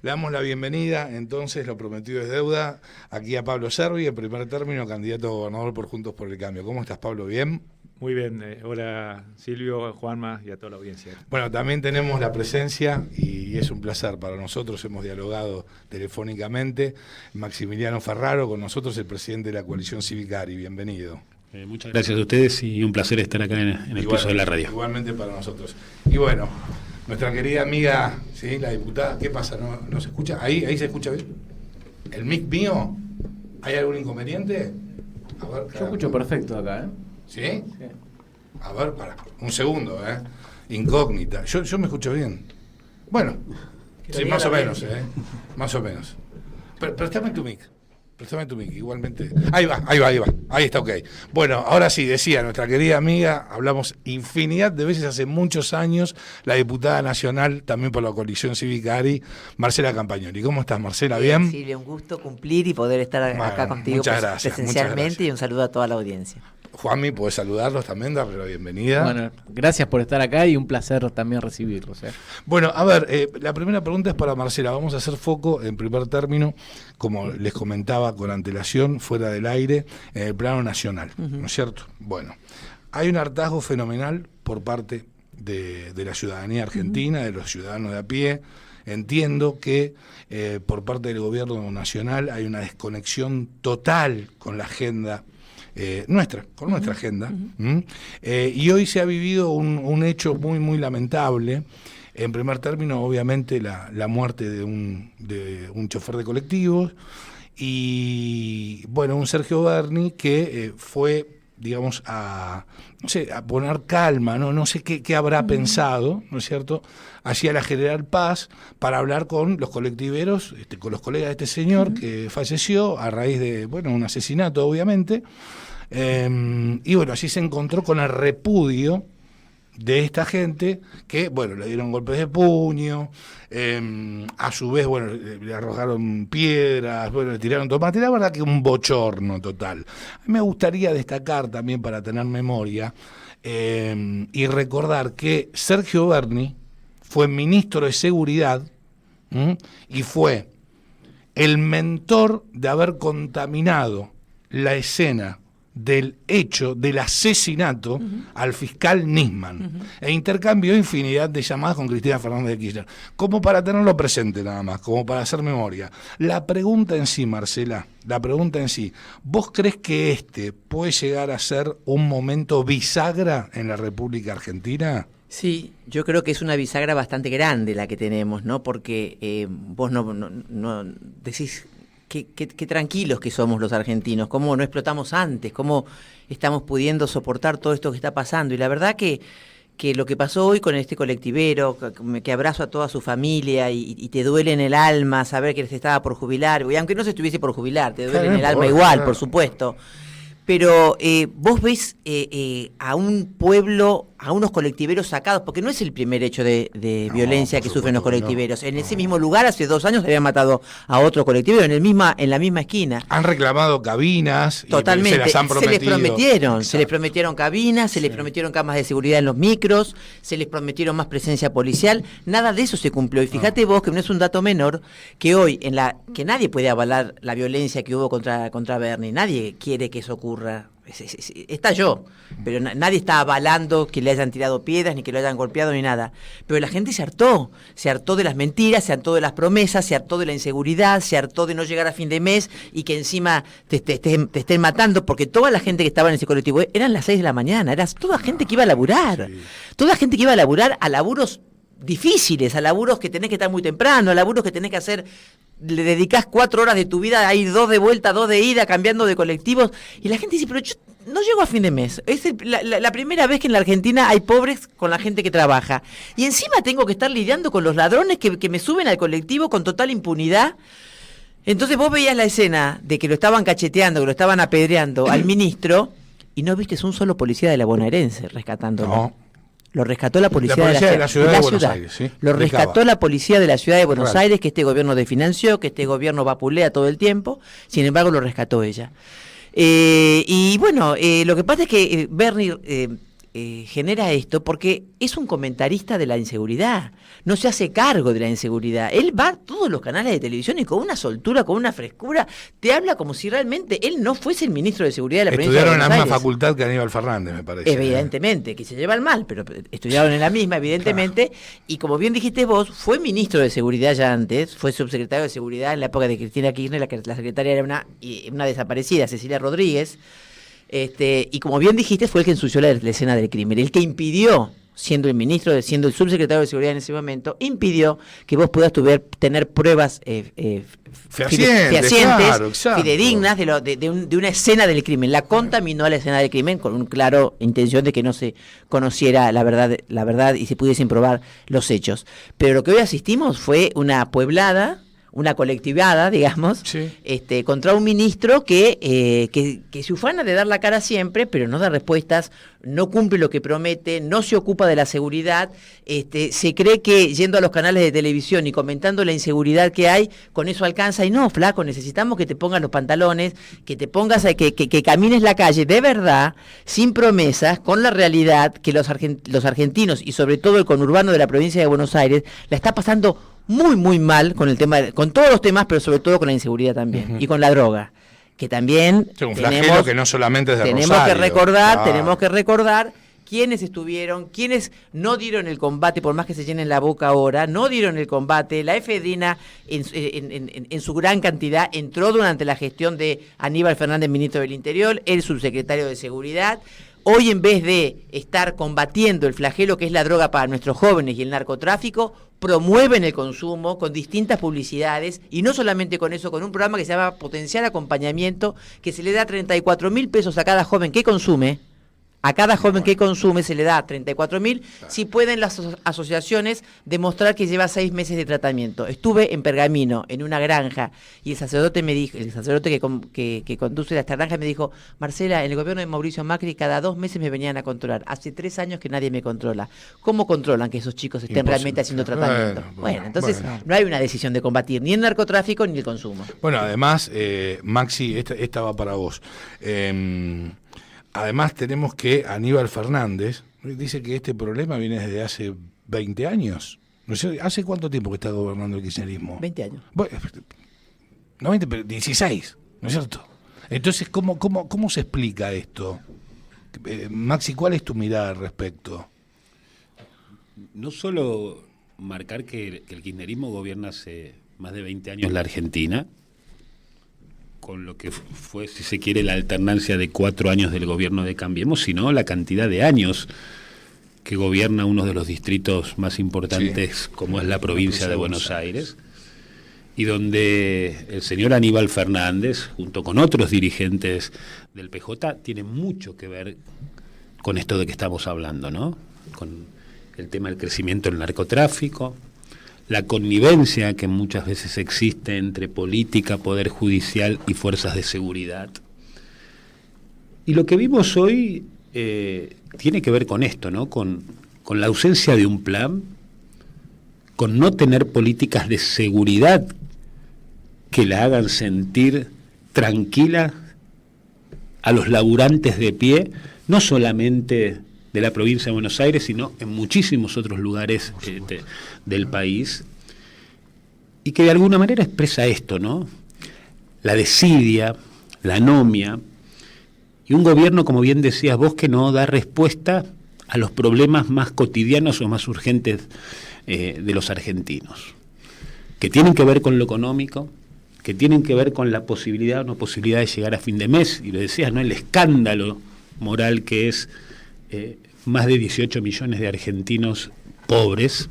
Le damos la bienvenida, entonces, lo prometido es deuda, aquí a Pablo Servi, en primer término, candidato a gobernador por Juntos por el Cambio. ¿Cómo estás, Pablo? ¿Bien? Muy bien, hola Silvio, Juanma y a toda la audiencia. Bueno, también tenemos la presencia, y es un placer para nosotros, hemos dialogado telefónicamente, Maximiliano Ferraro, con nosotros el presidente de la coalición Cívica ARI. Bienvenido. Muchas gracias a ustedes y un placer estar acá en el piso de la radio. Igualmente para nosotros. Y bueno, nuestra querida amiga, ¿sí? La diputada, ¿qué pasa? ¿No se escucha? ¿Ahí se escucha bien? ¿El mic mío? ¿Hay algún inconveniente? A ver, yo escucho perfecto acá, ¿eh? ¿Sí? Sí. A ver, un segundo, incógnita. Yo me escucho bien. Bueno, sí, más o menos, más o menos. Préstame tu mic, igualmente. Ahí va, ahí está, ok. Bueno, ahora sí, decía nuestra querida amiga, hablamos infinidad de veces hace muchos años, la diputada nacional, también por la coalición Cívica ARI, Marcela Campagnoli. ¿Cómo estás, Marcela? ¿Bien? Silvia, un gusto cumplir y poder estar acá contigo muchas gracias, presencialmente, y un saludo a toda la audiencia. Juanmi, podés saludarlos también, darle la bienvenida. Bueno, gracias por estar acá y un placer también recibirlos. Bueno, a ver, la primera pregunta es para Marcela. Vamos a hacer foco en primer término, como les comentaba con antelación, fuera del aire, en el plano nacional, ¿no es cierto? Bueno, hay un hartazgo fenomenal por parte de la ciudadanía argentina, de los ciudadanos de a pie. Entiendo que por parte del gobierno nacional hay una desconexión total con la agenda nuestra agenda. Y hoy se ha vivido un hecho muy, muy lamentable. En primer término, obviamente, la muerte de un chofer de colectivos y, bueno, un Sergio Berni que fue, digamos, a poner calma, no sé qué habrá pensado, ¿no es cierto?, hacia la General Paz para hablar con los colectiveros, con los colegas de este señor que falleció a raíz de, bueno, un asesinato, obviamente. Y bueno, así se encontró con el repudio de esta gente que, bueno, le dieron golpes de puño, a su vez, bueno, le arrojaron piedras, bueno, le tiraron tomate, la verdad que un bochorno total. A mí me gustaría destacar también, para tener memoria, y recordar que Sergio Berni fue ministro de Seguridad y fue el mentor de haber contaminado la escena del hecho del asesinato al fiscal Nisman, e intercambió infinidad de llamadas con Cristina Fernández de Kirchner, como para tenerlo presente nada más, como para hacer memoria. La pregunta en sí, Marcela, ¿vos crees que este puede llegar a ser un momento bisagra en la República Argentina? Sí, yo creo que es una bisagra bastante grande la que tenemos, ¿no? Porque vos no decís qué tranquilos que somos los argentinos, cómo no explotamos antes, cómo estamos pudiendo soportar todo esto que está pasando. Y la verdad que lo que pasó hoy con este colectivero, que abrazo a toda su familia y te duele en el alma saber que se estaba por jubilar, y aunque no se estuviese por jubilar, te duele en el alma igual, por supuesto. Pero vos ves a un pueblo, a unos colectiveros sacados, porque no es el primer hecho de violencia que sufren los colectiveros. En ese mismo lugar, hace 2 años, habían matado a otro colectivero en la misma esquina. Han reclamado cabinas. Totalmente. Y se las han prometido. Se les prometieron cabinas, se les prometieron camas de seguridad en los micros, se les prometieron más presencia policial. Nada de eso se cumplió. Y fíjate vos que no es un dato menor que hoy, que nadie puede avalar la violencia que hubo contra Berni. Nadie quiere que eso ocurra. Estalló, pero nadie está avalando que le hayan tirado piedras, ni que lo hayan golpeado, ni nada. Pero la gente se hartó de las mentiras, se hartó de las promesas, se hartó de la inseguridad, se hartó de no llegar a fin de mes y que encima te estén matando, porque toda la gente que estaba en ese colectivo eran las 6 de la mañana, era toda gente que iba a laburar, toda gente que iba a laburar a laburos difíciles, a laburos que tenés que estar muy temprano, a laburos que tenés que hacer, le dedicás 4 horas de tu vida a ir 2 de vuelta, 2 de ida, cambiando de colectivos, y la gente dice, pero yo no llego a fin de mes. Es la primera vez que en la Argentina hay pobres con la gente que trabaja, y encima tengo que estar lidiando con los ladrones que me suben al colectivo con total impunidad. Entonces vos veías la escena de que lo estaban cacheteando, que lo estaban apedreando al ministro, y no viste un solo policía de la bonaerense rescatándolo. No. Lo rescató la policía, de la ciudad de Buenos Aires, ¿sí? Lo rescató la policía de la ciudad de Buenos Aires, que este gobierno desfinanció, que este gobierno vapulea todo el tiempo. Sin embargo, lo rescató ella. Y bueno, lo que pasa es que Berni genera esto porque es un comentarista de la inseguridad, no se hace cargo de la inseguridad. Él va a todos los canales de televisión y con una soltura, con una frescura, te habla como si realmente él no fuese el ministro de Seguridad de la provincia de Estudiaron en la Buenos misma Aires. facultad que Aníbal Fernández, me parece. Evidentemente, que se llevan mal, pero estudiaron en la misma, evidentemente, y como bien dijiste vos, fue ministro de Seguridad ya antes, fue subsecretario de Seguridad en la época de Cristina Kirchner, la secretaria era una desaparecida, Cecilia Rodríguez, y como bien dijiste, fue el que ensució la escena del crimen, el que impidió, siendo el subsecretario de Seguridad en ese momento, impidió que vos puedas tener pruebas Fehacientes, claro, exacto. fidedignas de una escena del crimen. La contaminó a la escena del crimen con un claro intención de que no se conociera la verdad y se pudiesen probar los hechos. Pero lo que hoy asistimos fue una pueblada, una colectivada, digamos, sí, contra un ministro que se ufana de dar la cara siempre, pero no da respuestas, no cumple lo que promete, no se ocupa de la seguridad, se cree que yendo a los canales de televisión y comentando la inseguridad que hay, con eso alcanza, y no, flaco, necesitamos que te pongas los pantalones, que te pongas, que camines la calle de verdad, sin promesas, con la realidad que los argentinos, y sobre todo el conurbano de la provincia de Buenos Aires, la está pasando muy, muy mal con el tema, con todos los temas, pero sobre todo con la inseguridad también, y con la droga, que también un flagelo que no solamente es de tenemos Rosario. Tenemos que recordar quiénes estuvieron, quiénes no dieron el combate, por más que se llenen la boca ahora, no dieron el combate. La efedrina en su gran cantidad entró durante la gestión de Aníbal Fernández, ministro del Interior, el subsecretario de Seguridad. Hoy, en vez de estar combatiendo el flagelo que es la droga para nuestros jóvenes y el narcotráfico, promueven el consumo con distintas publicidades, y no solamente con eso, con un programa que se llama Potencial Acompañamiento, que se le da 34.000 pesos a cada joven que consume. A cada joven que consume se le da 34.000, si pueden las asociaciones demostrar que lleva 6 meses de tratamiento. Estuve en Pergamino, en una granja, y el sacerdote me dijo, que conduce esta granja me dijo: Marcela, en el gobierno de Mauricio Macri cada 2 meses me venían a controlar. Hace 3 años que nadie me controla. ¿Cómo controlan que esos chicos estén realmente haciendo tratamiento? Bueno, entonces no hay una decisión de combatir ni el narcotráfico ni el consumo. Bueno, además, Maxi, esta va para vos. Además tenemos que Aníbal Fernández dice que este problema viene desde hace 20 años. No sé, ¿hace cuánto tiempo que está gobernando el kirchnerismo? 20 años. Bueno, no 20, pero 16, ¿no es cierto? Entonces, ¿cómo se explica esto? Maxi, ¿cuál es tu mirada al respecto? No solo marcar que el kirchnerismo gobierna hace más de 20 años la Argentina, con lo que fue, si se quiere, la alternancia de 4 años del gobierno de Cambiemos, sino la cantidad de años que gobierna uno de los distritos más importantes, como es la provincia de Buenos Aires, y donde el señor Aníbal Fernández, junto con otros dirigentes del PJ, tiene mucho que ver con esto de que estamos hablando, ¿no? Con el tema del crecimiento del narcotráfico, la connivencia que muchas veces existe entre política, poder judicial y fuerzas de seguridad. Y lo que vimos hoy tiene que ver con esto, ¿no? Con la ausencia de un plan, con no tener políticas de seguridad que la hagan sentir tranquila a los laburantes de pie, no solamente de la provincia de Buenos Aires, sino en muchísimos otros lugares del país, y que de alguna manera expresa esto, ¿no? La desidia, la anomia, y un gobierno, como bien decías vos, que no da respuesta a los problemas más cotidianos o más urgentes de los argentinos, que tienen que ver con lo económico, que tienen que ver con la posibilidad o no posibilidad de llegar a fin de mes, y lo decías, ¿no? El escándalo moral que es más de 18 millones de argentinos pobres.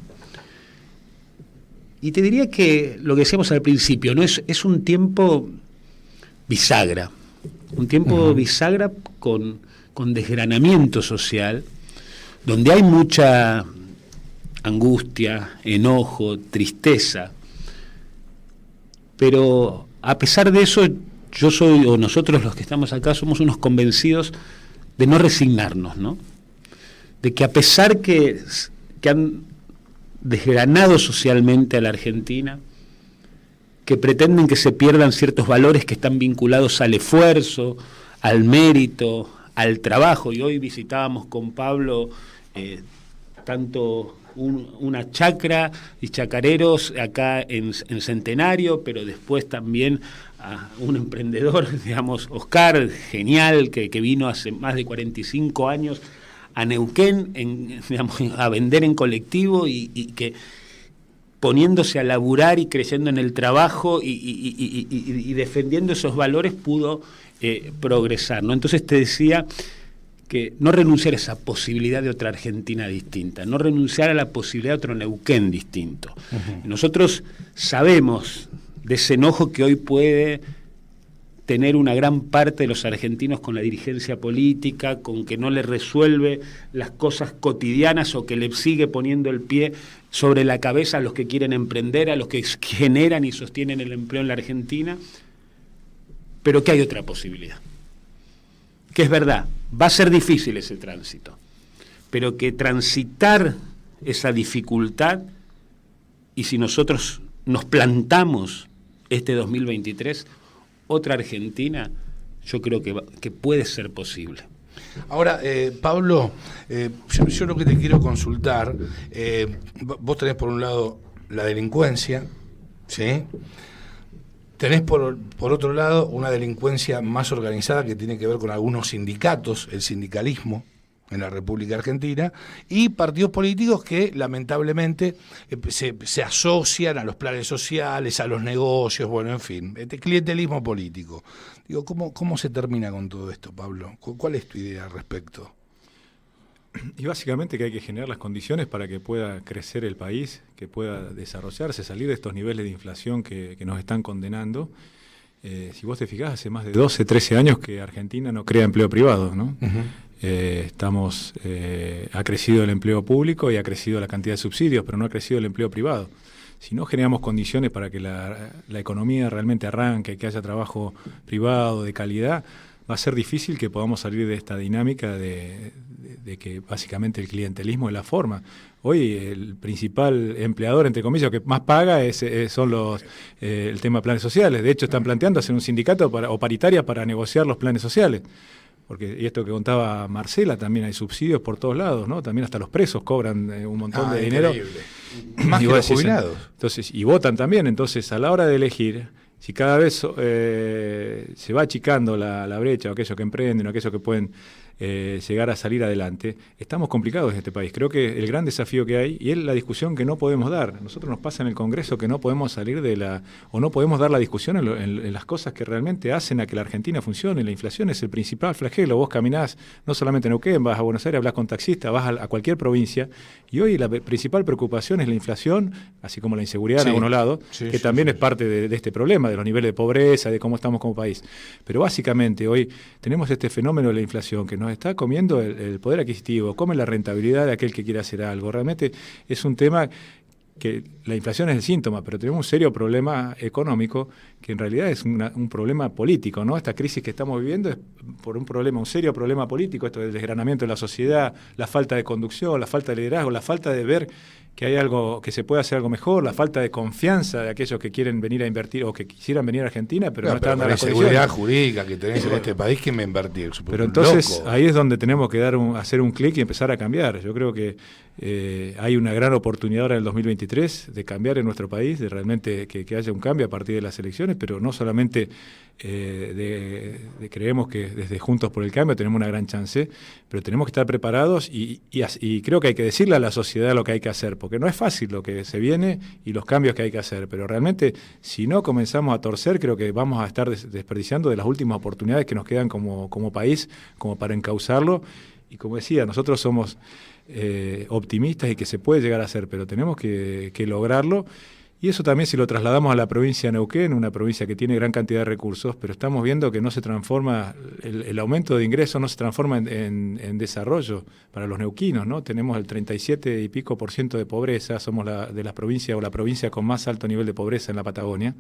Y te diría que lo que decíamos al principio, ¿no? Es un tiempo bisagra, bisagra con desgranamiento social, donde hay mucha angustia, enojo, tristeza. Pero a pesar de eso, nosotros los que estamos acá somos unos convencidos de no resignarnos, ¿no? De que a pesar que han desgranado socialmente a la Argentina, que pretenden que se pierdan ciertos valores que están vinculados al esfuerzo, al mérito, al trabajo. Y hoy visitábamos con Pablo tanto una chacra y chacareros acá en Centenario, pero después también a un emprendedor, digamos, Oscar, genial, que vino hace más de 45 años a Neuquén, digamos, a vender en colectivo y que poniéndose a laburar y creyendo en el trabajo y defendiendo esos valores pudo progresar, ¿no? Entonces te decía que no renunciar a esa posibilidad de otra Argentina distinta, no renunciar a la posibilidad de otro Neuquén distinto. Uh-huh. Nosotros sabemos de ese enojo que hoy puede tener una gran parte de los argentinos con la dirigencia política, con que no le resuelve las cosas cotidianas o que le sigue poniendo el pie sobre la cabeza a los que quieren emprender, a los que generan y sostienen el empleo en la Argentina, pero que hay otra posibilidad. Que es verdad, va a ser difícil ese tránsito, pero que transitar esa dificultad, y si nosotros nos plantamos este 2023, otra Argentina, yo creo que puede ser posible. Ahora, Pablo, yo lo que te quiero consultar, vos tenés por un lado la delincuencia, ¿sí? Tenés por otro lado una delincuencia más organizada que tiene que ver con algunos sindicatos, el sindicalismo en la República Argentina, y partidos políticos que lamentablemente se asocian a los planes sociales, a los negocios, bueno, en fin, este clientelismo político. Digo, ¿cómo se termina con todo esto, Pablo? ¿Cuál es tu idea al respecto? Y básicamente que hay que generar las condiciones para que pueda crecer el país, que pueda desarrollarse, salir de estos niveles de inflación que nos están condenando. Si vos te fijás, hace más de 12, 13 años que Argentina no crea empleo privado, ¿no? Uh-huh. Ha crecido el empleo público y ha crecido la cantidad de subsidios, pero no ha crecido el empleo privado. Si no generamos condiciones para que la economía realmente arranque, que haya trabajo privado de calidad, va a ser difícil que podamos salir de esta dinámica de que básicamente el clientelismo es la forma. Hoy el principal empleador, entre comillas, que más paga son el tema de planes sociales. De hecho, están planteando hacer un sindicato o paritaria para negociar los planes sociales. Porque, y esto que contaba Marcela, también hay subsidios por todos lados, ¿no? También hasta los presos cobran un montón de dinero. Más que los jubilados. Entonces, y votan también. Entonces, a la hora de elegir, si cada vez se va achicando la brecha, o aquellos que emprenden, o aquellos que pueden llegar a salir adelante, estamos complicados en este país. Creo que el gran desafío que hay, y es la discusión que no podemos dar. Nosotros nos pasa en el Congreso que no podemos salir o no podemos dar la discusión en las cosas que realmente hacen a que la Argentina funcione. La inflación es el principal flagelo. Vos caminás, no solamente en Neuquén, vas a Buenos Aires, hablas con taxistas, vas a cualquier provincia, y hoy la principal preocupación es la inflación, así como la inseguridad en algunos lados, que también es parte de este problema, de los niveles de pobreza, de cómo estamos como país. Pero básicamente hoy tenemos este fenómeno de la inflación que nos está comiendo el poder adquisitivo, come la rentabilidad de aquel que quiere hacer algo. Realmente es un tema que la inflación es el síntoma, pero tenemos un serio problema económico que en realidad es un problema político, ¿no? Esta crisis que estamos viviendo es por un serio problema político, esto del desgranamiento de la sociedad, la falta de conducción, la falta de liderazgo, la falta de ver que hay algo, que se puede hacer algo mejor, la falta de confianza de aquellos que quieren venir a invertir o que quisieran venir a Argentina, pero no están dando las condiciones. La seguridad jurídica que tenés en este país, ¿quién va a invertir? Pero entonces ahí es donde tenemos que hacer un clic y empezar a cambiar. Yo creo que hay una gran oportunidad ahora en el 2023 de cambiar en nuestro país, de realmente que haya un cambio a partir de las elecciones, pero no solamente creemos que desde Juntos por el Cambio tenemos una gran chance, pero tenemos que estar preparados y creo que hay que decirle a la sociedad lo que hay que hacer, porque no es fácil lo que se viene y los cambios que hay que hacer, pero realmente si no comenzamos a torcer, creo que vamos a estar desperdiciando de las últimas oportunidades que nos quedan como país, como para encauzarlo. Y como decía, nosotros somos optimistas y que se puede llegar a hacer, pero tenemos que lograrlo. Y eso también si lo trasladamos a la provincia de Neuquén, una provincia que tiene gran cantidad de recursos, pero estamos viendo que no se transforma, el aumento de ingresos no se transforma en desarrollo para los neuquinos, ¿no? Tenemos el 37 y pico % de pobreza, somos de las provincias o la provincia con más alto nivel de pobreza en la Patagonia.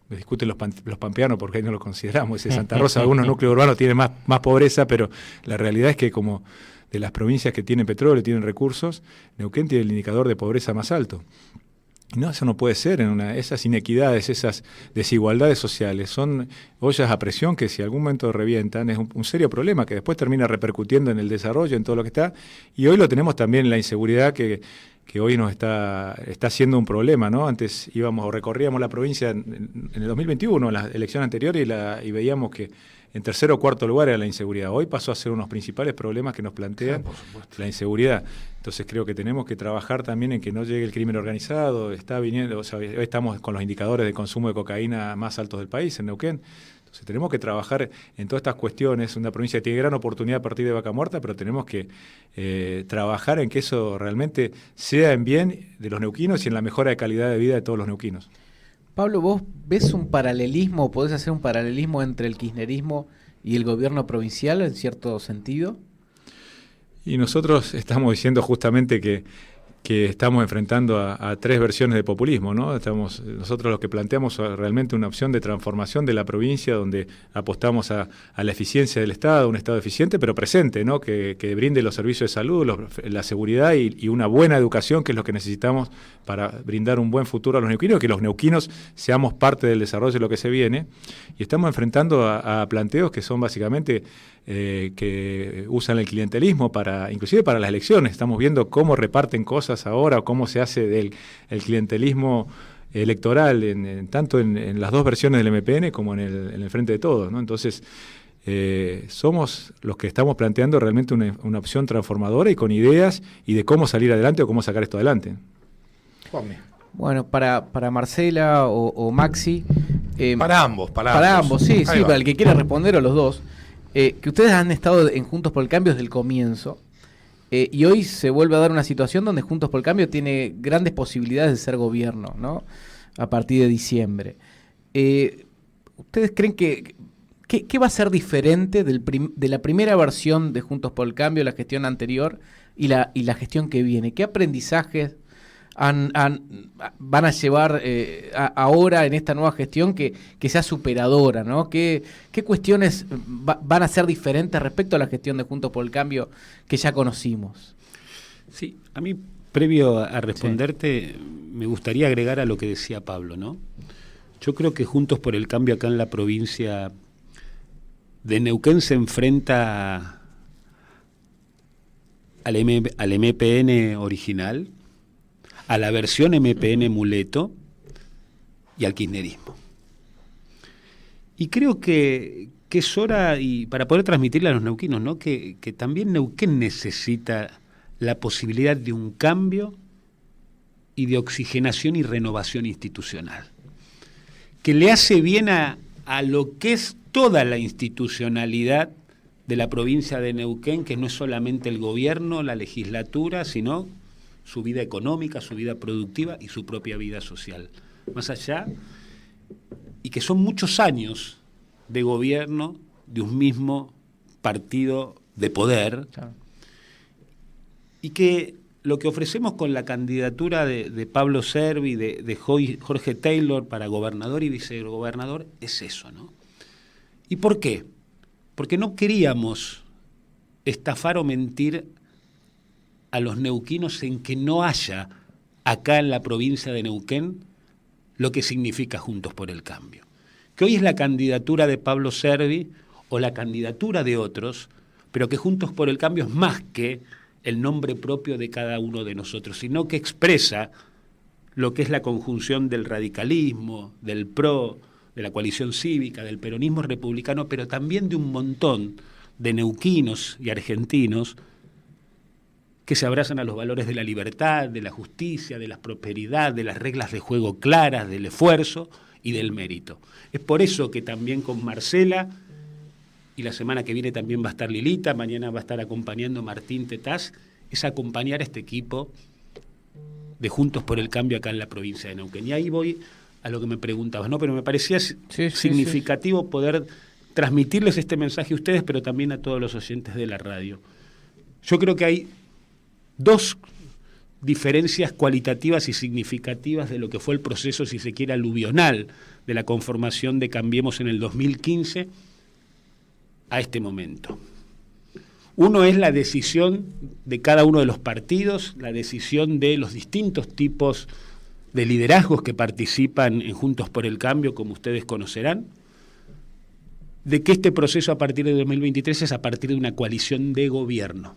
Me discuten los pampeanos porque ahí no lo consideramos. En Santa Rosa algunos núcleos urbanos tienen más pobreza, pero la realidad es que como de las provincias que tienen petróleo, tienen recursos, Neuquén tiene el indicador de pobreza más alto. No, eso no puede ser. Esas inequidades, esas desigualdades sociales son ollas a presión que si algún momento revientan es un serio problema que después termina repercutiendo en el desarrollo, en todo lo que está. Y hoy lo tenemos también en la inseguridad que hoy nos está siendo un problema, ¿no? Antes recorríamos la provincia en el 2021, en la elección anterior, y veíamos que en tercer o cuarto lugar era la inseguridad. Hoy pasó a ser uno de los principales problemas que nos plantean la inseguridad. Entonces creo que tenemos que trabajar también en que no llegue el crimen organizado. Está viniendo, hoy estamos con los indicadores de consumo de cocaína más altos del país, en Neuquén. Entonces tenemos que trabajar en todas estas cuestiones. Una provincia que tiene gran oportunidad a partir de Vaca Muerta, pero tenemos que trabajar en que eso realmente sea en bien de los neuquinos y en la mejora de calidad de vida de todos los neuquinos. Pablo, ¿vos ves un paralelismo, podés hacer un paralelismo entre el kirchnerismo y el gobierno provincial en cierto sentido? Y nosotros estamos diciendo justamente que estamos enfrentando a tres versiones de populismo, ¿no? Nosotros lo que planteamos realmente una opción de transformación de la provincia donde apostamos a la eficiencia del Estado, un Estado eficiente pero presente, ¿no? Que brinde los servicios de salud, la seguridad y una buena educación, que es lo que necesitamos para brindar un buen futuro a los neuquinos, que los neuquinos seamos parte del desarrollo de lo que se viene. Y estamos enfrentando a planteos que son básicamente que usan el clientelismo inclusive para las elecciones. Estamos viendo cómo reparten cosas ahora o cómo se hace el clientelismo electoral tanto en las dos versiones del MPN como en el Frente de Todos, ¿no? Entonces somos los que estamos planteando realmente una opción transformadora y con ideas y de cómo salir adelante o cómo sacar esto adelante. Bueno, para Marcela o Maxi... para ambos, sí, para el que quiera responder o los dos. Que ustedes han estado en Juntos por el Cambio desde el comienzo y hoy se vuelve a dar una situación donde Juntos por el Cambio tiene grandes posibilidades de ser gobierno, ¿no? A partir de diciembre. ¿Ustedes creen que qué va a ser diferente de la primera versión de Juntos por el Cambio, la gestión anterior y la gestión que viene? ¿Qué aprendizajes van a llevar ahora en esta nueva gestión que sea superadora, ¿no? ¿Qué cuestiones van a ser diferentes respecto a la gestión de Juntos por el Cambio que ya conocimos? Sí, a mí, previo a responderte, me gustaría agregar a lo que decía Pablo, ¿no? Yo creo que Juntos por el Cambio acá en la provincia de Neuquén se enfrenta al MPN original, a la versión MPN Muleto y al kirchnerismo. Y creo que es hora, y para poder transmitirle a los neuquinos, ¿no? que también Neuquén necesita la posibilidad de un cambio y de oxigenación y renovación institucional, que le hace bien a lo que es toda la institucionalidad de la provincia de Neuquén, que no es solamente el gobierno, la legislatura, sino su vida económica, su vida productiva y su propia vida social. Más allá, y que son muchos años de gobierno de un mismo partido de poder, claro. Y que lo que ofrecemos con la candidatura de Pablo Servi, de Jorge Taylor para gobernador y vicegobernador, es eso, ¿no? ¿Y por qué? Porque no queríamos estafar o mentir a los neuquinos en que no haya acá en la provincia de Neuquén lo que significa Juntos por el Cambio. Que hoy es la candidatura de Pablo Servi o la candidatura de otros, pero que Juntos por el Cambio es más que el nombre propio de cada uno de nosotros, sino que expresa lo que es la conjunción del radicalismo, del PRO, de la coalición cívica, del peronismo republicano, pero también de un montón de neuquinos y argentinos que se abrazan a los valores de la libertad, de la justicia, de la prosperidad, de las reglas de juego claras, del esfuerzo y del mérito. Es por eso que también con Marcela, y la semana que viene también va a estar Lilita, mañana va a estar acompañando Martín Tetaz, es acompañar a este equipo de Juntos por el Cambio acá en la provincia de Neuquén. Y ahí voy a lo que me preguntabas, ¿no? Pero me parecía significativo poder transmitirles este mensaje a ustedes, pero también a todos los oyentes de la radio. Yo creo que hay dos diferencias cualitativas y significativas de lo que fue el proceso, si se quiere, aluvional de la conformación de Cambiemos en el 2015 a este momento. Uno es la decisión de cada uno de los partidos, la decisión de los distintos tipos de liderazgos que participan en Juntos por el Cambio, como ustedes conocerán, de que este proceso a partir de 2023 es a partir de una coalición de gobierno.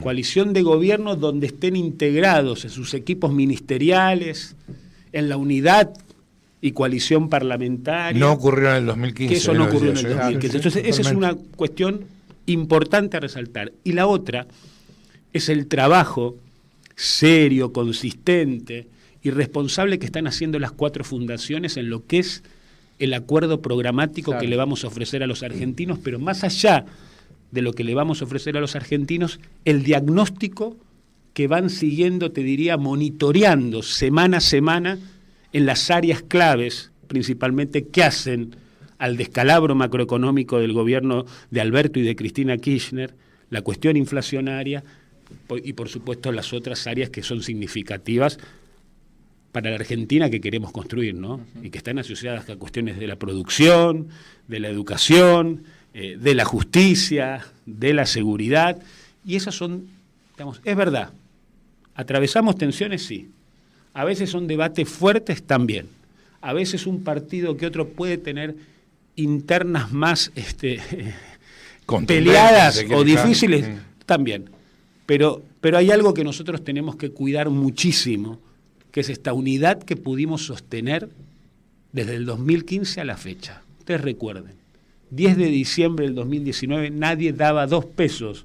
Coalición de gobierno donde estén integrados en sus equipos ministeriales, en la unidad y coalición parlamentaria. No ocurrió en el 2015. Que eso no ocurrió en el decía, 2015. Entonces, esa es una cuestión importante a resaltar. Y la otra es el trabajo serio, consistente y responsable que están haciendo las 4 fundaciones en lo que es el acuerdo programático que le vamos a ofrecer a los argentinos, pero más allá de lo que le vamos a ofrecer a los argentinos, el diagnóstico que van siguiendo, te diría, monitoreando semana a semana en las áreas claves, principalmente, que hacen al descalabro macroeconómico del gobierno de Alberto y de Cristina Kirchner, la cuestión inflacionaria y, por supuesto, las otras áreas que son significativas para la Argentina que queremos construir, ¿no? Y que están asociadas a cuestiones de la producción, de la educación, de la justicia, de la seguridad, y esas son, digamos, es verdad, atravesamos tensiones, sí, a veces son debates fuertes también, a veces un partido que otro puede tener internas más peleadas o difíciles, también, pero hay algo que nosotros tenemos que cuidar muchísimo, que es esta unidad que pudimos sostener desde el 2015 a la fecha. Ustedes recuerden, 10 de diciembre del 2019 nadie daba 2 pesos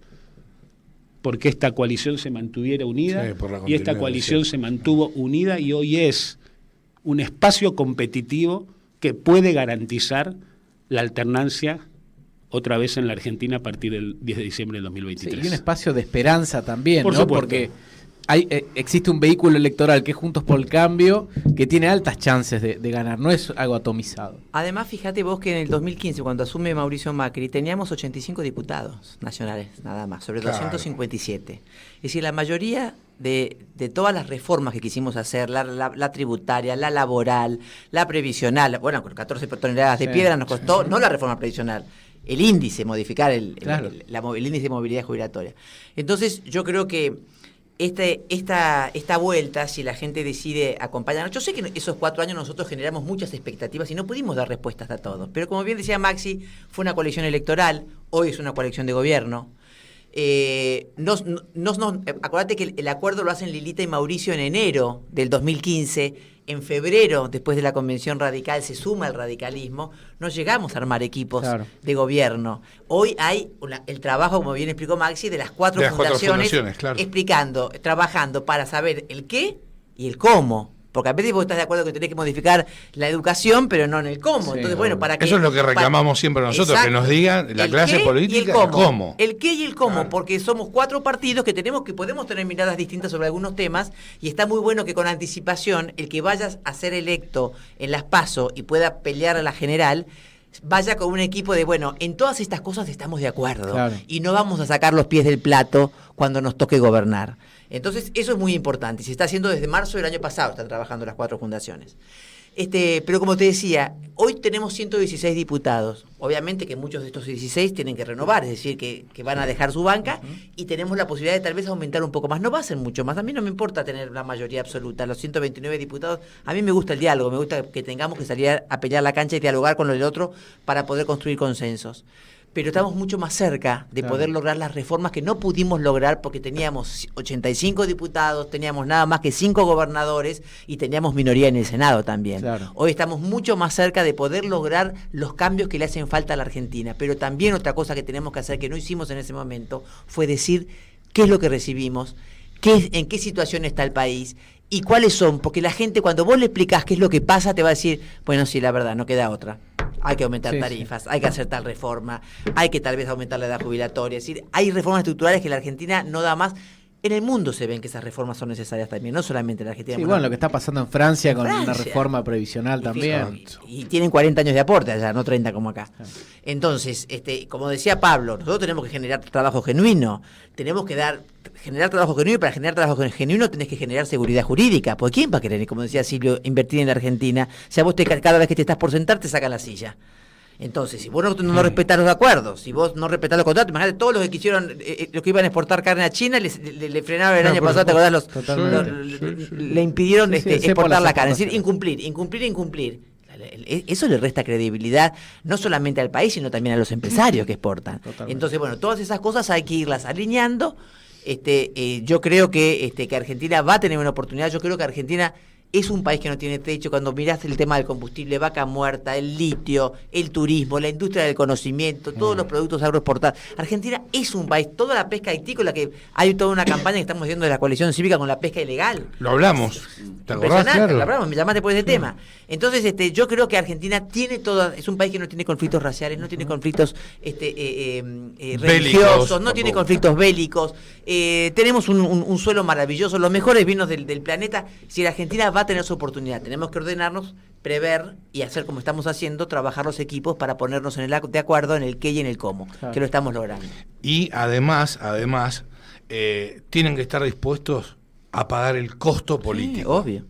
porque esta coalición se mantuviera unida, y esta coalición se mantuvo unida y hoy es un espacio competitivo que puede garantizar la alternancia otra vez en la Argentina a partir del 10 de diciembre del 2023. Sí, y un espacio de esperanza también, por ¿no? supuesto. Porque existe un vehículo electoral que es Juntos por el Cambio, que tiene altas chances de ganar, no es algo atomizado. Además, fíjate vos que en el 2015, cuando asume Mauricio Macri, teníamos 85 diputados nacionales, nada más, sobre 257. Es decir, la mayoría de todas las reformas que quisimos hacer, la tributaria, la laboral, la previsional, bueno, con 14 toneladas de piedra nos costó, no la reforma previsional, el índice, modificar el índice de movilidad jubilatoria. Entonces, yo creo que esta vuelta, si la gente decide acompañarnos, yo sé que esos 4 años nosotros generamos muchas expectativas y no pudimos dar respuestas a todos, pero como bien decía Maxi, fue una coalición electoral, hoy es una coalición de gobierno. Acordate que el acuerdo lo hacen Lilita y Mauricio en enero del 2015. En febrero, después de la convención radical, se suma el radicalismo. No llegamos a armar equipos de gobierno. Hoy hay el trabajo, como bien explicó Maxi, de las 4 fundaciones explicando, trabajando para saber el qué y el cómo. Porque a veces vos estás de acuerdo que tenés que modificar la educación, pero no en el cómo. Sí, entonces, bueno, ¿para qué? Eso es lo que reclamamos siempre nosotros, que nos digan la clase política el cómo. El qué y el cómo, porque somos 4 partidos que podemos tener miradas distintas sobre algunos temas, y está muy bueno que con anticipación el que vaya a ser electo en las PASO y pueda pelear a la general, vaya con un equipo de, bueno, en todas estas cosas estamos de acuerdo, y no vamos a sacar los pies del plato cuando nos toque gobernar. Entonces, eso es muy importante. Se está haciendo desde marzo del año pasado, están trabajando las 4 fundaciones. Pero como te decía, hoy tenemos 116 diputados. Obviamente que muchos de estos 16 tienen que renovar, es decir, que van a dejar su banca, y tenemos la posibilidad de tal vez aumentar un poco más. No va a ser mucho más. A mí no me importa tener la mayoría absoluta. Los 129 diputados, a mí me gusta el diálogo, me gusta que tengamos que salir a pelear la cancha y dialogar con el otro para poder construir consensos. Pero estamos mucho más cerca de poder lograr las reformas que no pudimos lograr porque teníamos 85 diputados, teníamos nada más que 5 gobernadores y teníamos minoría en el Senado también. Hoy estamos mucho más cerca de poder lograr los cambios que le hacen falta a la Argentina. Pero también otra cosa que tenemos que hacer, que no hicimos en ese momento, fue decir qué es lo que recibimos, en qué situación está el país y cuáles son. Porque la gente, cuando vos le explicás qué es lo que pasa, te va a decir, bueno, sí, la verdad, no queda otra. Hay que aumentar tarifas, hay que hacer tal reforma, hay que tal vez aumentar la edad jubilatoria. Es decir, hay reformas estructurales que la Argentina no da más. En el mundo se ven que esas reformas son necesarias también, no solamente en la Argentina. Sí, bueno, lo que está pasando en Francia con una reforma previsional también. Y tienen 40 años de aporte allá, no 30 como acá. Entonces, como decía Pablo, nosotros tenemos que generar trabajo genuino. Tenemos que generar trabajo genuino, y para generar trabajo genuino tenés que generar seguridad jurídica. Porque ¿quién va a querer, como decía Silvio, invertir en la Argentina? Si a vos cada vez que te estás por sentar te sacan la silla. Entonces, si vos no respetás los acuerdos, si vos no respetás los contratos, imagínate todos los que quisieron, los que iban a exportar carne a China, le frenaron el año pasado, ¿te acordás? Le impidieron exportar la carne. Es decir, incumplir. Eso le resta credibilidad no solamente al país, sino también a los empresarios que exportan. Totalmente. Entonces, bueno, todas esas cosas hay que irlas alineando. Yo creo que Argentina va a tener una oportunidad. Yo creo que Argentina es un país que no tiene techo. Cuando mirás el tema del combustible, vaca muerta, el litio, el turismo, la industria del conocimiento, todos los productos agroexportados. Argentina es un país, toda la pesca hictícola, que hay toda una campaña que estamos haciendo de la coalición cívica con la pesca ilegal. Lo hablamos. ¿Te acordás? Claro. Lo hablamos, me llamaste por ese tema. Entonces, yo creo que Argentina tiene toda, es un país que no tiene conflictos raciales, no tiene conflictos religiosos, no tiene conflictos bélicos. Tenemos un suelo maravilloso, los mejores vinos del planeta. Si la Argentina va a tener su oportunidad, tenemos que ordenarnos, prever y hacer como estamos haciendo, trabajar los equipos para ponernos de acuerdo en el qué y en el cómo, claro, que lo estamos logrando. Y además, tienen que estar dispuestos a pagar el costo político. Obvio.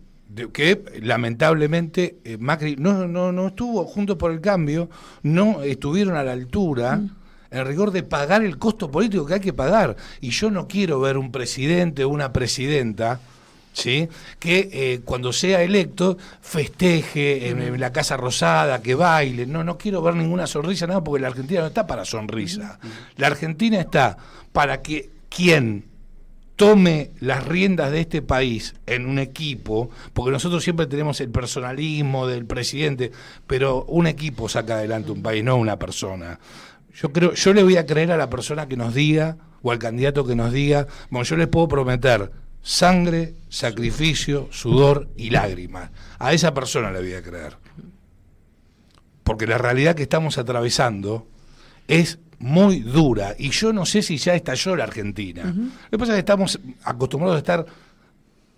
Que lamentablemente Macri no estuvo, Juntos por el Cambio, no estuvieron a la altura en rigor de pagar el costo político que hay que pagar. Y yo no quiero ver un presidente o una presidenta, ¿sí?, que cuando sea electo festeje en la Casa Rosada, que baile. No quiero ver ninguna sonrisa, nada, porque la Argentina no está para sonrisa. La Argentina está para que quien tome las riendas de este país en un equipo, porque nosotros siempre tenemos el personalismo del presidente, pero un equipo saca adelante un país, no una persona. Yo le voy a creer a la persona que nos diga, o al candidato que nos diga, bueno, yo les puedo prometer sangre, sacrificio, sudor y lágrimas. A esa persona le voy a creer. Porque la realidad que estamos atravesando es muy dura, y yo no sé si ya estalló la Argentina. Lo que pasa es que estamos acostumbrados a estar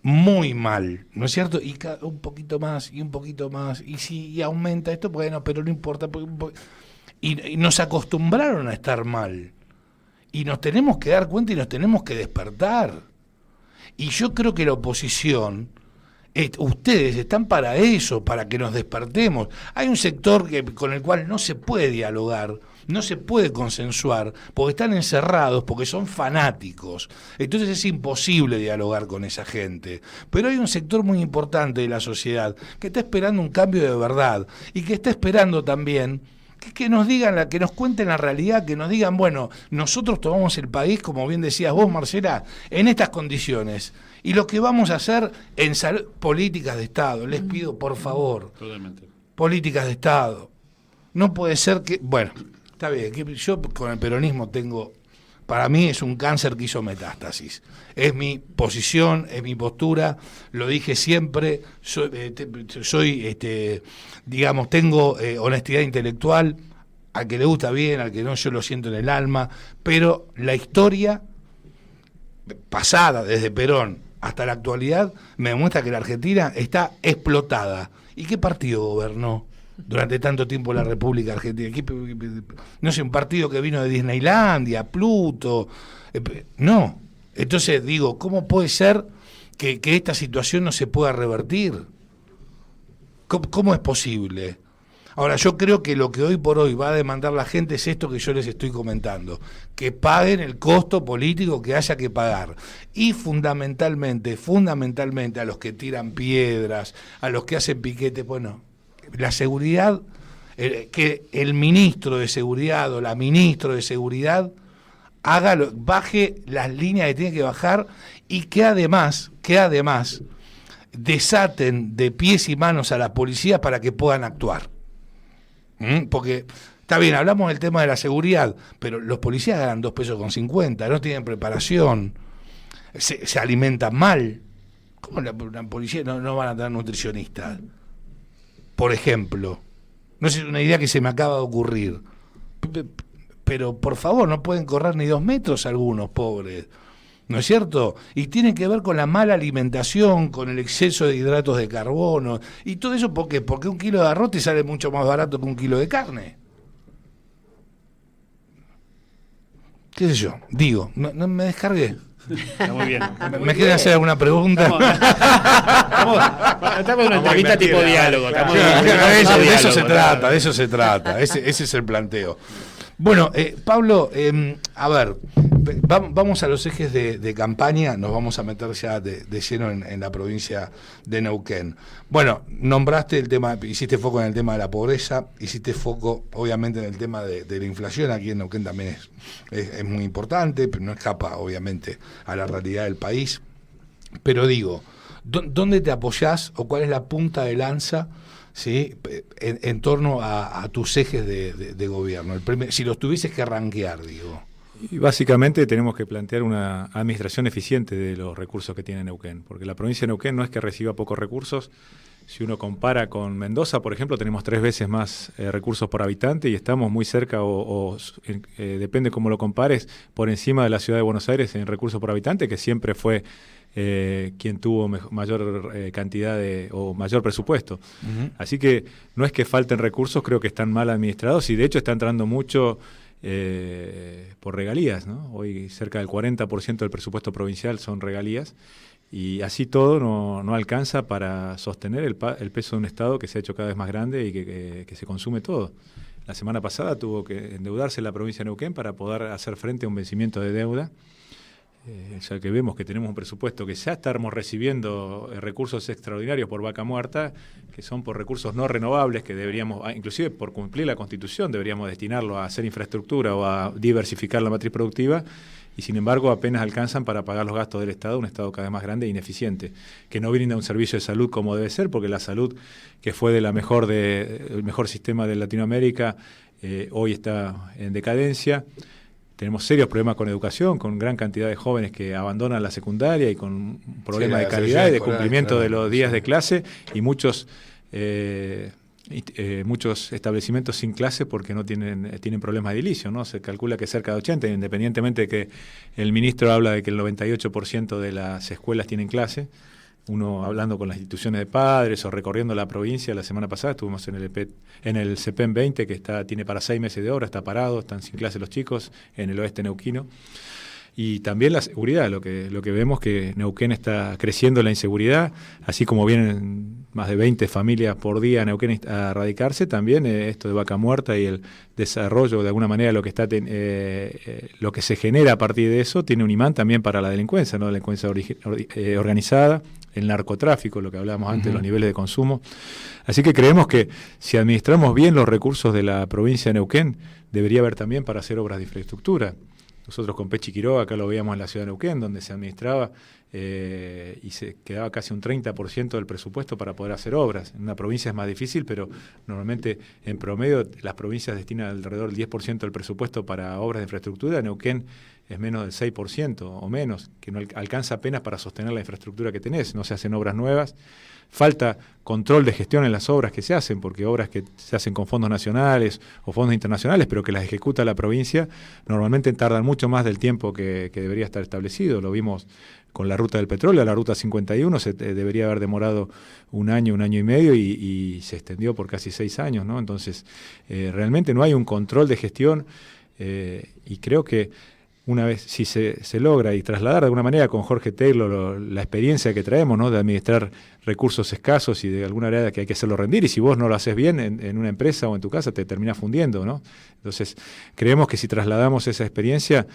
muy mal, ¿no es cierto? Y un poquito más, y un poquito más, y si aumenta esto, bueno, pero no importa. Y nos acostumbraron a estar mal. Y nos tenemos que dar cuenta y nos tenemos que despertar. Y yo creo que la oposición, ustedes están para eso, para que nos despertemos. Hay un sector con el cual no se puede dialogar, no se puede consensuar, porque están encerrados, porque son fanáticos. Entonces es imposible dialogar con esa gente. Pero hay un sector muy importante de la sociedad que está esperando un cambio de verdad, y que está esperando también que nos digan, que nos cuenten la realidad, que nos digan, bueno, nosotros tomamos el país, como bien decías vos, Marcela, en estas condiciones. Y lo que vamos a hacer en políticas de Estado, les pido por favor, totalmente, políticas de Estado. No puede ser que, bueno, está bien, que yo con el peronismo para mí es un cáncer que hizo metástasis. Es mi posición, es mi postura, lo dije siempre, digamos, tengo honestidad intelectual, al que le gusta bien, al que no, yo lo siento en el alma, pero la historia pasada, desde Perón hasta la actualidad, me demuestra que la Argentina está explotada. ¿Y qué partido gobernó durante tanto tiempo la República Argentina? No sé, un partido que vino de Disneylandia, Pluto, no. Entonces digo, ¿cómo puede ser que esta situación no se pueda revertir? ¿Cómo es posible? Ahora, yo creo que lo que hoy por hoy va a demandar la gente es esto que yo les estoy comentando, que paguen el costo político que haya que pagar. Y fundamentalmente a los que tiran piedras, a los que hacen piquete, bueno, la seguridad, que el ministro de seguridad o la ministra de seguridad baje las líneas que tiene que bajar, y que además desaten de pies y manos a la policía para que puedan actuar. Porque está bien, hablamos del tema de la seguridad, pero los policías ganan 2,50 pesos, no tienen preparación, se alimentan mal. ¿Cómo la policía no van a tener nutricionistas? Por ejemplo, no sé, es una idea que se me acaba de ocurrir, pero por favor, no pueden correr ni 2 metros algunos pobres, ¿no es cierto? Y tiene que ver con la mala alimentación, con el exceso de hidratos de carbono, y todo eso, ¿por qué? Porque un kilo de arroz te sale mucho más barato que un kilo de carne. ¿Qué sé yo? Digo, no me descargué. Está muy bien. ¿Me quieren hacer alguna pregunta? Estamos en una entrevista tipo diálogo. De eso se trata. Ese es el planteo. Bueno, Pablo, a ver, vamos a los ejes de campaña, nos vamos a meter ya de lleno en la provincia de Neuquén. Bueno, nombraste el tema, hiciste foco en el tema de la pobreza, hiciste foco obviamente en el tema de la inflación, aquí en Neuquén también es muy importante, pero no escapa obviamente a la realidad del país. Pero digo, ¿dónde te apoyás o cuál es la punta de lanza, ¿sí? en torno a tus ejes de gobierno? Si los tuvieses que rankear, digo. Y básicamente tenemos que plantear una administración eficiente de los recursos que tiene Neuquén, porque la provincia de Neuquén no es que reciba pocos recursos. Si uno compara con Mendoza, por ejemplo, tenemos 3 veces más recursos por habitante y estamos muy cerca, depende cómo lo compares, por encima de la ciudad de Buenos Aires en recursos por habitante, que siempre fue quien tuvo mayor cantidad o mayor presupuesto. Uh-huh. Así que no es que falten recursos, creo que están mal administrados y de hecho está entrando mucho por regalías, ¿no? Hoy cerca del 40% del presupuesto provincial son regalías y así todo no alcanza para sostener el peso de un Estado que se ha hecho cada vez más grande y que se consume todo. La semana pasada tuvo que endeudarse la provincia de Neuquén para poder hacer frente a un vencimiento de deuda. Ya que vemos que tenemos un presupuesto que ya estamos recibiendo recursos extraordinarios por vaca muerta, que son por recursos no renovables, que deberíamos, inclusive por cumplir la Constitución, deberíamos destinarlo a hacer infraestructura o a diversificar la matriz productiva, y sin embargo apenas alcanzan para pagar los gastos del Estado, un Estado cada vez más grande e ineficiente, que no brinda un servicio de salud como debe ser, porque la salud, que fue el mejor sistema de Latinoamérica, hoy está en decadencia. Tenemos serios problemas con educación, con gran cantidad de jóvenes que abandonan la secundaria y con problemas de calidad y de cumplimiento de los días de clase y muchos establecimientos sin clase porque no tienen problemas de edilicio, ¿no? Se calcula que cerca de 80, independientemente de que el ministro habla de que el 98% de las escuelas tienen clase. Uno hablando con las instituciones de padres o recorriendo la provincia, la semana pasada estuvimos en el CEPEM 20, que tiene para 6 meses de obra, está parado, están sin clase los chicos, en el oeste neuquino. Y también la seguridad, lo que vemos que Neuquén está creciendo la inseguridad, así como vienen más de 20 familias por día a Neuquén a radicarse, también esto de vaca muerta y el desarrollo, de alguna manera, lo que se genera a partir de eso, tiene un imán también para la delincuencia, ¿no? Delincuencia organizada, el narcotráfico, lo que hablábamos antes, los niveles de consumo. Así que creemos que si administramos bien los recursos de la provincia de Neuquén, debería haber también para hacer obras de infraestructura. Nosotros con Pechi Quiroga, acá lo veíamos en la ciudad de Neuquén, donde se administraba y se quedaba casi un 30% del presupuesto para poder hacer obras. En una provincia es más difícil, pero normalmente en promedio las provincias destinan alrededor del 10% del presupuesto para obras de infraestructura. Neuquén es menos del 6% o menos, que no alcanza apenas para sostener la infraestructura que tenés. No se hacen obras nuevas. Falta control de gestión en las obras que se hacen, porque obras que se hacen con fondos nacionales o fondos internacionales, pero que las ejecuta la provincia, normalmente tardan mucho más del tiempo que debería estar establecido. Lo vimos con la ruta del petróleo, la ruta 51, debería haber demorado un año y medio y se extendió por casi 6 años, ¿no? Entonces, realmente no hay un control de gestión y creo que una vez, si se logra y trasladar de alguna manera con Jorge Taylor la experiencia que traemos, ¿no? De administrar recursos escasos y de alguna manera que hay que hacerlo rendir, y si vos no lo haces bien en una empresa o en tu casa te terminás fundiendo, ¿no? Entonces, creemos que si trasladamos esa experiencia,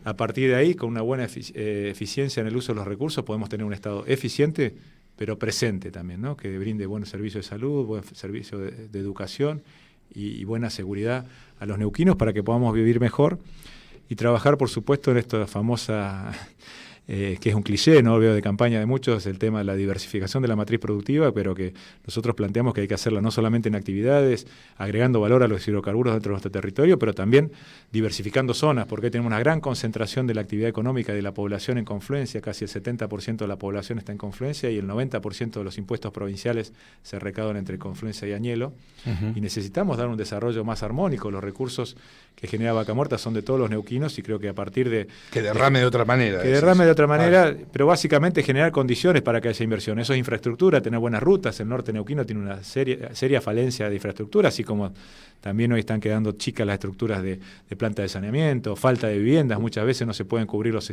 a partir de ahí, con una buena eficiencia en el uso de los recursos, podemos tener un Estado eficiente, pero presente también, ¿no? Que brinde buenos servicios de salud, buen servicio de educación y buena seguridad a los neuquinos para que podamos vivir mejor. Y trabajar, por supuesto, en esta famosa, que es un cliché, no veo de campaña de muchos, el tema de la diversificación de la matriz productiva, pero que nosotros planteamos que hay que hacerla no solamente en actividades, agregando valor a los hidrocarburos dentro de nuestro territorio, pero también diversificando zonas, porque tenemos una gran concentración de la actividad económica y de la población en confluencia, casi el 70% de la población está en confluencia y el 90% de los impuestos provinciales se recaudan entre Confluencia y Añelo, y necesitamos dar un desarrollo más armónico. Los recursos que genera Vaca Muerta son de todos los neuquinos y creo que a partir de... Que derrame de otra manera. Que derrame de otra manera, pero básicamente generar condiciones para que haya inversión. Eso es infraestructura, tener buenas rutas. El norte neuquino tiene una seria falencia de infraestructura, así como también hoy están quedando chicas las estructuras de planta de saneamiento, falta de viviendas. Muchas veces no se pueden cubrir los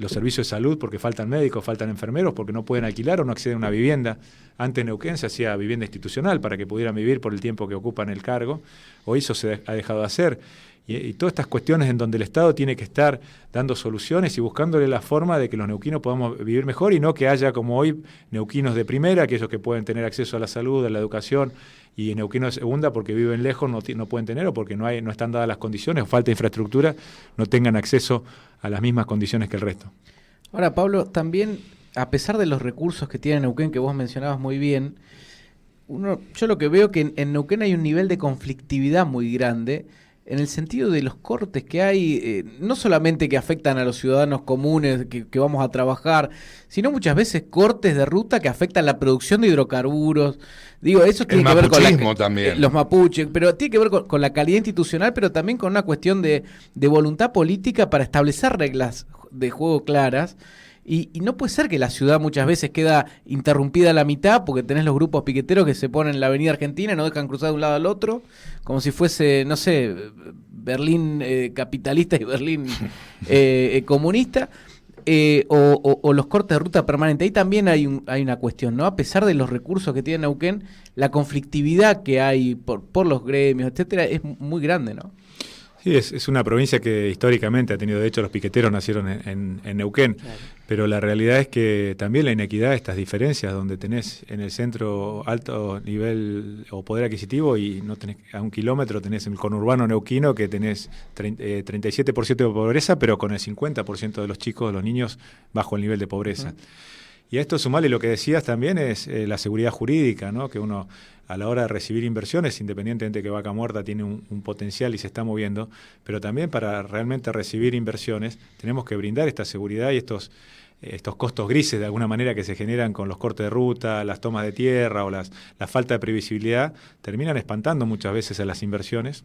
servicios de salud porque faltan médicos, faltan enfermeros, porque no pueden alquilar o no acceden a una vivienda. Antes Neuquén se hacía vivienda institucional para que pudieran vivir por el tiempo que ocupan el cargo. Hoy eso se ha dejado de hacer. Y todas estas cuestiones en donde el Estado tiene que estar dando soluciones y buscándole la forma de que los neuquinos podamos vivir mejor y no que haya como hoy neuquinos de primera, aquellos que pueden tener acceso a la salud, a la educación, y neuquinos de segunda porque viven lejos no pueden tener o porque no están dadas las condiciones o falta infraestructura, no tengan acceso a las mismas condiciones que el resto. Ahora, Pablo, también, a pesar de los recursos que tiene Neuquén, que vos mencionabas muy bien, yo lo que veo que en Neuquén hay un nivel de conflictividad muy grande, en el sentido de los cortes que hay, no solamente que afectan a los ciudadanos comunes que vamos a trabajar, sino muchas veces cortes de ruta que afectan la producción de hidrocarburos. Digo, eso tiene que ver con también. Los mapuches, pero tiene que ver con la calidad institucional, pero también con una cuestión de voluntad política para establecer reglas de juego claras. Y no puede ser que la ciudad muchas veces queda interrumpida a la mitad porque tenés los grupos piqueteros que se ponen en la avenida Argentina y no dejan cruzar de un lado al otro, como si fuese, no sé, Berlín capitalista y Berlín comunista, o los cortes de ruta permanente. Ahí también hay una cuestión, ¿no? A pesar de los recursos que tiene Neuquén, la conflictividad que hay por los gremios, etcétera, es muy grande, ¿no? Sí, es una provincia que históricamente ha tenido, de hecho los piqueteros nacieron en Neuquén, claro. Pero la realidad es que también la inequidad, estas diferencias, donde tenés en el centro alto nivel o poder adquisitivo y no tenés a 1 kilómetro tenés el conurbano neuquino que tenés 37% de pobreza, pero con el 50% de los chicos, de los niños, bajo el nivel de pobreza. Y a esto sumarle lo que decías también es la seguridad jurídica, ¿no? Que uno a la hora de recibir inversiones, independientemente de que Vaca Muerta tiene un potencial y se está moviendo, pero también para realmente recibir inversiones tenemos que brindar esta seguridad y estos costos grises de alguna manera que se generan con los cortes de ruta, las tomas de tierra o la falta de previsibilidad, terminan espantando muchas veces a las inversiones.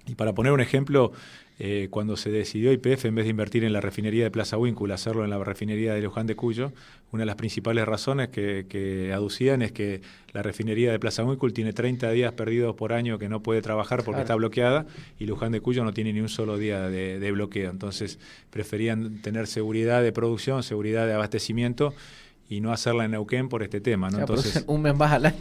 Y para poner un ejemplo, cuando se decidió YPF, en vez de invertir en la refinería de Plaza Huíncula, hacerlo en la refinería de Luján de Cuyo, una de las principales razones que aducían es que la refinería de Plaza Huíncula tiene 30 días perdidos por año que no puede trabajar porque está bloqueada, y Luján de Cuyo no tiene ni un solo día de bloqueo. Entonces preferían tener seguridad de producción, seguridad de abastecimiento y no hacerla en Neuquén por este tema, ¿no? Entonces, un mes más al año.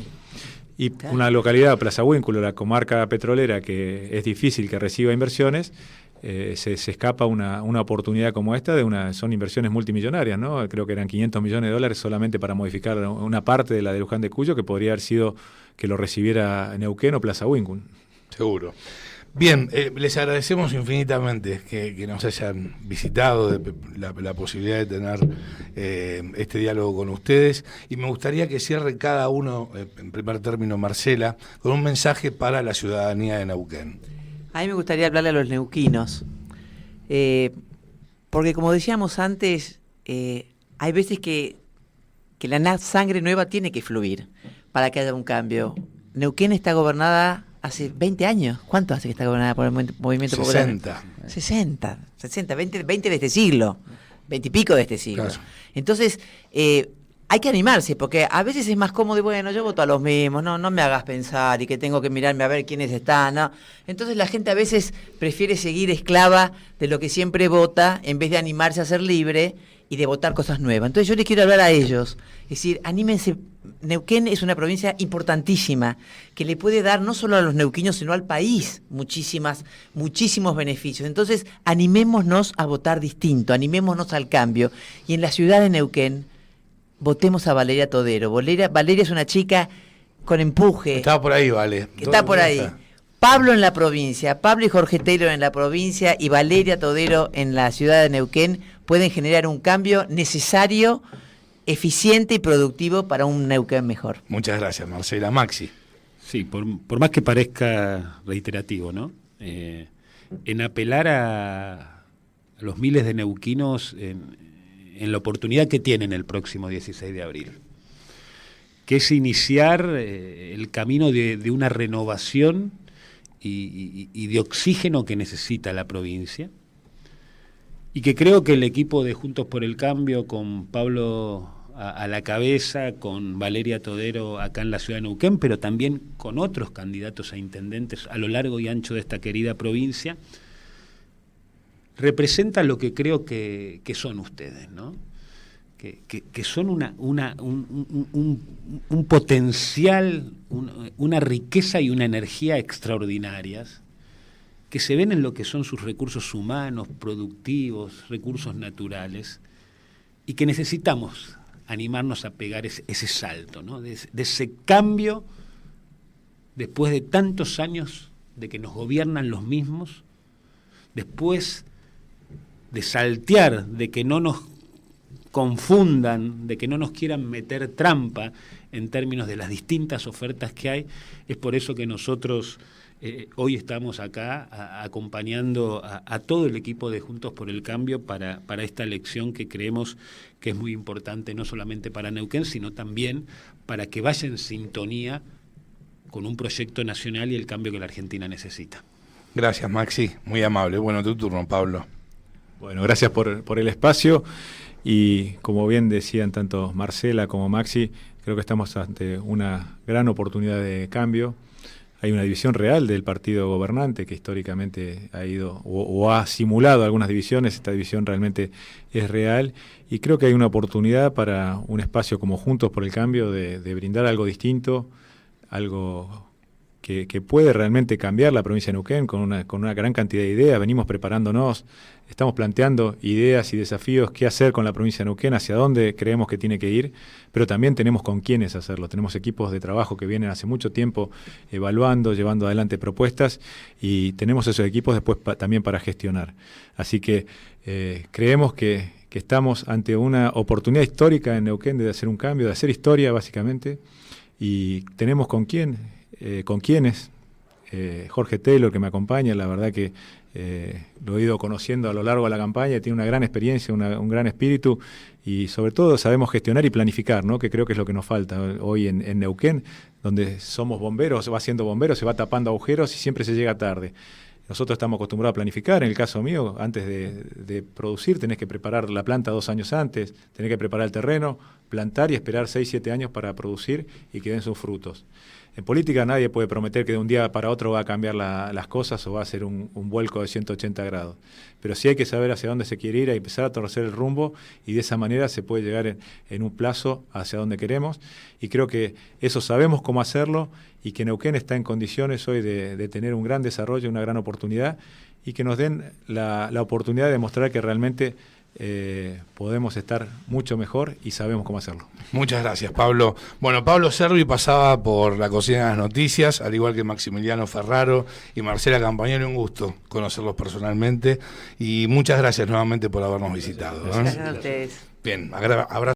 Y una localidad, Plaza Huíncula, la comarca petrolera, que es difícil que reciba inversiones, se escapa una oportunidad como esta, son inversiones multimillonarias, ¿no? Creo que eran $500 millones solamente para modificar una parte de la de Luján de Cuyo, que podría haber sido que lo recibiera Neuquén o Plaza Huíncula. Seguro. Bien, les agradecemos infinitamente que nos hayan visitado, la posibilidad de tener este diálogo con ustedes, y me gustaría que cierre cada uno, en primer término Marcela, con un mensaje para la ciudadanía de Neuquén. A mí me gustaría hablarle a los neuquinos, porque como decíamos antes, hay veces que la sangre nueva tiene que fluir para que haya un cambio. Neuquén está gobernada hace 20 años. ¿Cuánto hace que está gobernada por el movimiento popular? 60, 20 de este siglo, 20 y pico de este siglo. Claro. Entonces, hay que animarse, porque a veces es más cómodo, bueno, yo voto a los mismos, no me hagas pensar y que tengo que mirarme a ver quiénes están, ¿no? Entonces la gente a veces prefiere seguir esclava de lo que siempre vota, en vez de animarse a ser libre y de votar cosas nuevas. Entonces yo les quiero hablar a ellos, es decir, anímense. Neuquén es una provincia importantísima que le puede dar no solo a los neuquinos sino al país muchísimos beneficios. Entonces animémonos a votar distinto, animémonos al cambio, y en la ciudad de Neuquén votemos a Valeria Todero. Valeria es una chica con empuje. Está por ahí, Vale. Está por ahí. Pablo en la provincia, Pablo y Jorge Taylor en la provincia y Valeria Todero en la ciudad de Neuquén pueden generar un cambio necesario, eficiente y productivo para un Neuquén mejor. Muchas gracias, Marcela. Maxi. Sí, por más que parezca reiterativo, ¿no? En apelar a los miles de neuquinos en la oportunidad que tienen el próximo 16 de abril, que es iniciar el camino de una renovación y de oxígeno que necesita la provincia, y que creo que el equipo de Juntos por el Cambio, con Pablo a la cabeza, con Valeria Todero acá en la ciudad de Neuquén, pero también con otros candidatos a intendentes a lo largo y ancho de esta querida provincia, representa lo que creo que son ustedes, ¿no? Que son un potencial, una riqueza y una energía extraordinarias, que se ven en lo que son sus recursos humanos, productivos, recursos naturales, y que necesitamos animarnos a pegar ese salto, ¿no? De ese cambio después de tantos años de que nos gobiernan los mismos, después de saltear, de que no nos confundan, de que no nos quieran meter trampa en términos de las distintas ofertas que hay. Es por eso que nosotros hoy estamos acá acompañando a todo el equipo de Juntos por el Cambio para esta elección que creemos que es muy importante, no solamente para Neuquén, sino también para que vaya en sintonía con un proyecto nacional y el cambio que la Argentina necesita. Gracias, Maxi, muy amable. Bueno, tu turno, Pablo. Bueno, gracias por el espacio, y como bien decían tanto Marcela como Maxi, creo que estamos ante una gran oportunidad de cambio. Hay una división real del partido gobernante que históricamente ha ido o ha simulado algunas divisiones. Esta división realmente es real, y creo que hay una oportunidad para un espacio como Juntos por el Cambio de brindar algo distinto, algo que puede realmente cambiar la provincia de Neuquén con una gran cantidad de ideas. Venimos preparándonos, estamos planteando ideas y desafíos, qué hacer con la provincia de Neuquén, hacia dónde creemos que tiene que ir, pero también tenemos con quiénes hacerlo. Tenemos equipos de trabajo que vienen hace mucho tiempo evaluando, llevando adelante propuestas, y tenemos esos equipos después también para gestionar. Así que creemos que estamos ante una oportunidad histórica en Neuquén de hacer un cambio, de hacer historia básicamente, y tenemos con quién. Con quiénes, Jorge Taylor, que me acompaña, la verdad que lo he ido conociendo a lo largo de la campaña, tiene una gran experiencia, un gran espíritu, y sobre todo sabemos gestionar y planificar, ¿no? Que creo que es lo que nos falta hoy en Neuquén, donde somos bomberos, se va haciendo bomberos, se va tapando agujeros y siempre se llega tarde. Nosotros estamos acostumbrados a planificar. En el caso mío, antes de producir, tenés que preparar la planta 2 años antes, tenés que preparar el terreno, plantar y esperar 6, 7 años para producir y que den sus frutos. En política nadie puede prometer que de un día para otro va a cambiar las cosas o va a ser un vuelco de 180 grados. Pero sí hay que saber hacia dónde se quiere ir, hay que empezar a torcer el rumbo, y de esa manera se puede llegar en un plazo hacia donde queremos. Y creo que eso sabemos cómo hacerlo, y que Neuquén está en condiciones hoy de tener un gran desarrollo, una gran oportunidad, y que nos den la oportunidad de demostrar que realmente podemos estar mucho mejor y sabemos cómo hacerlo. Muchas gracias, Pablo. Bueno, Pablo Servi pasaba por la cocina de las noticias, al igual que Maximiliano Ferraro y Marcela Campagnoli. Un gusto conocerlos personalmente, y muchas gracias nuevamente por habernos visitado. Gracias a ustedes. Bien, abrazo.